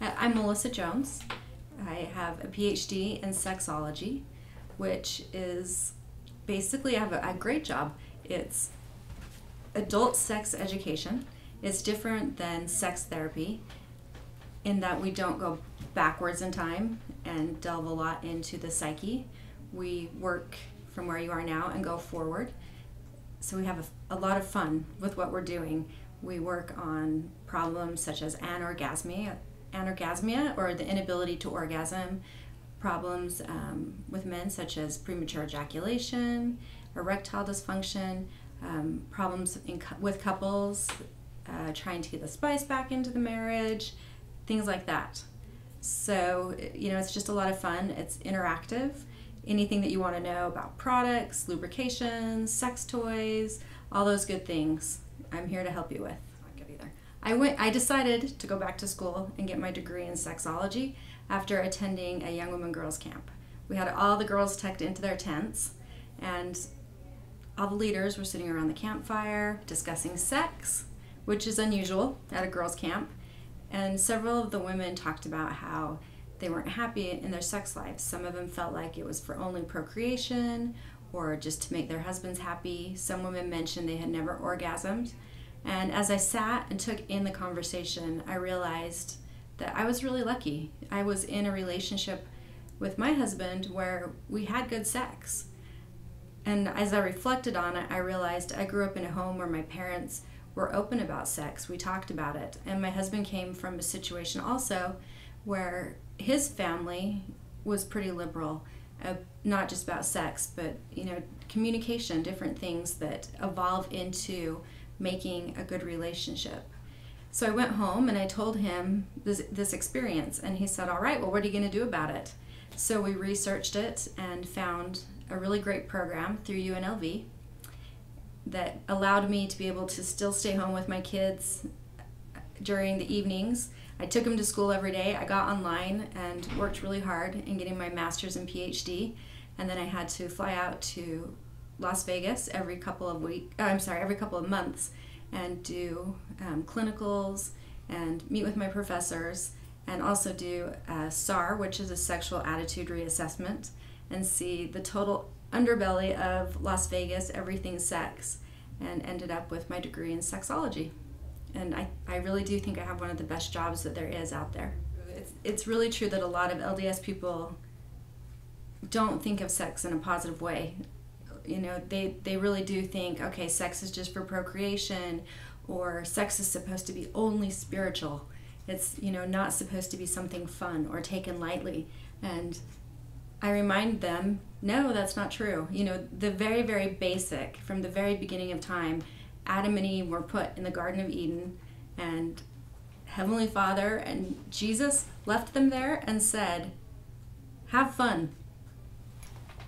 I'm Melissa Jones. I have a Ph.D. in Sexology, which is basically, I have a great job. It's adult sex education. It's different than sex therapy in that we don't go backwards in time and delve a lot into the psyche. We work from where you are now and go forward. So we have a lot of fun with what we're doing. We work on problems such as anorgasmia, or the inability to orgasm, problems with men such as premature ejaculation, erectile dysfunction, problems with couples trying to get the spice back into the marriage, things like that. So, it's just a lot of fun. It's interactive. Anything that you want to know about products, lubrications, sex toys, all those good things, I'm here to help you with. Not good either. I decided to go back to school and get my degree in sexology after attending a young women girls camp. We had all the girls tucked into their tents, and all the leaders were sitting around the campfire discussing sex, which is unusual at a girls camp. And several of the women talked about how they weren't happy in their sex lives. Some of them felt like it was for only procreation or just to make their husbands happy. Some women mentioned they had never orgasmed. And as I sat and took in the conversation, I realized that I was really lucky. I was in a relationship with my husband where we had good sex. And as I reflected on it, I realized I grew up in a home where my parents were open about sex. We talked about it. And my husband came from a situation also where his family was pretty liberal, not just about sex, but communication, different things that evolve into making a good relationship. So I went home and I told him this experience, and he said, all right, well, what are you going to do about it? So we researched it and found a really great program through UNLV that allowed me to be able to still stay home with my kids during the evenings. I took them to school every day. I got online and worked really hard in getting my master's and Ph.D. And then I had to fly out to Las Vegas every couple of months and do clinicals and meet with my professors, and also do a SAR, which is a sexual attitude reassessment, and see the total underbelly of Las Vegas, everything sex, and ended up with my degree in sexology. And I really do think I have one of the best jobs that there is out there. It's really true that a lot of LDS people don't think of sex in a positive way. They really do think, okay, sex is just for procreation, or sex is supposed to be only spiritual. It's, not supposed to be something fun or taken lightly. And I remind them, no, that's not true. The very, very basic, from the very beginning of time, Adam and Eve were put in the Garden of Eden, and Heavenly Father and Jesus left them there and said, have fun.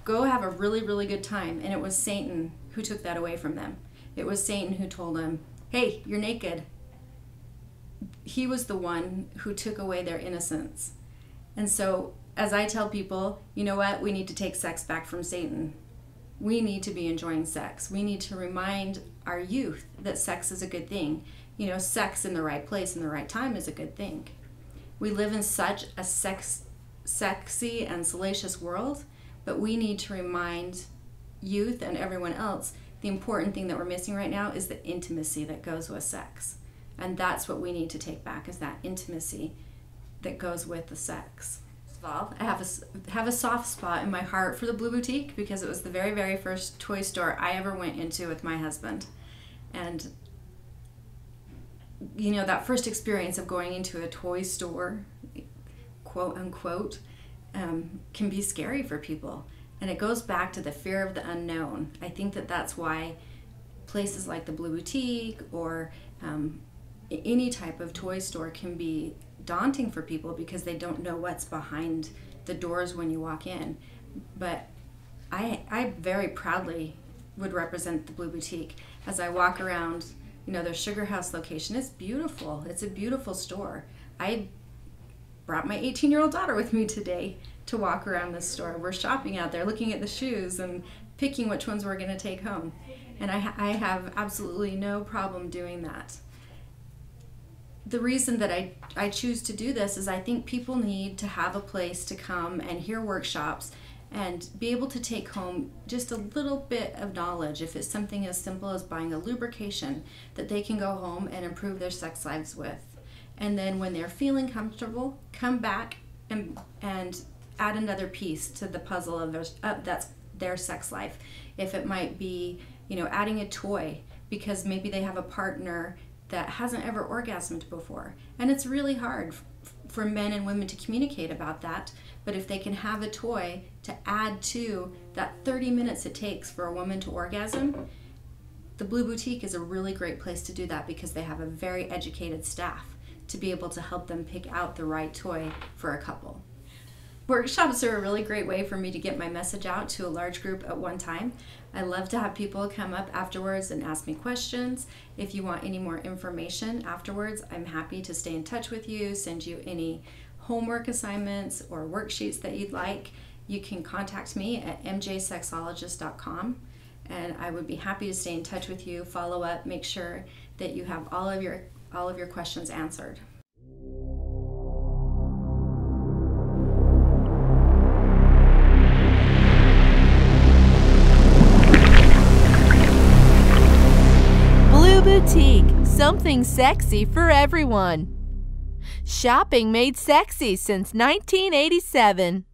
Go have a really, really good time. And it was Satan who took that away from them. It was Satan who told them, hey, you're naked. He was the one who took away their innocence. And so, as I tell people, you know what? We need to take sex back from Satan. We need to be enjoying sex. We need to remind our youth that sex is a good thing. Sex in the right place and the right time is a good thing. We live in such a sexy and salacious world, but we need to remind youth and everyone else the important thing that we're missing right now is the intimacy that goes with sex. And that's what we need to take back, is that intimacy that goes with the sex. I have a soft spot in my heart for the Blue Boutique because it was the very, very first toy store I ever went into with my husband. And that first experience of going into a toy store, quote unquote, can be scary for people. And it goes back to the fear of the unknown. I think that's why places like the Blue Boutique or any type of toy store can be daunting for people, because they don't know what's behind the doors when you walk in. But I very proudly would represent the Blue Boutique as I walk around. Their Sugar House location is beautiful. It's a beautiful store. I brought my 18-year-old daughter with me today to walk around this store. We're shopping out there, looking at the shoes and picking which ones we're going to take home. And I have absolutely no problem doing that. the reason that I choose to do this is I think people need to have a place to come and hear workshops and be able to take home just a little bit of knowledge. If it's something as simple as buying a lubrication that they can go home and improve their sex lives with. And then when they're feeling comfortable, come back and add another piece to the puzzle of that's their sex life. If it might be, adding a toy, because maybe they have a partner that hasn't ever orgasmed before. And it's really hard for men and women to communicate about that. But if they can have a toy to add to that 30 minutes it takes for a woman to orgasm, the Blue Boutique is a really great place to do that, because they have a very educated staff to be able to help them pick out the right toy for a couple. Workshops are a really great way for me to get my message out to a large group at one time. I love to have people come up afterwards and ask me questions. If you want any more information afterwards, I'm happy to stay in touch with you, send you any homework assignments or worksheets that you'd like. You can contact me at mjsexologist.com, and I would be happy to stay in touch with you, follow up, make sure that you have all of your questions answered. Boutique, something sexy for everyone. Shopping made sexy since 1987.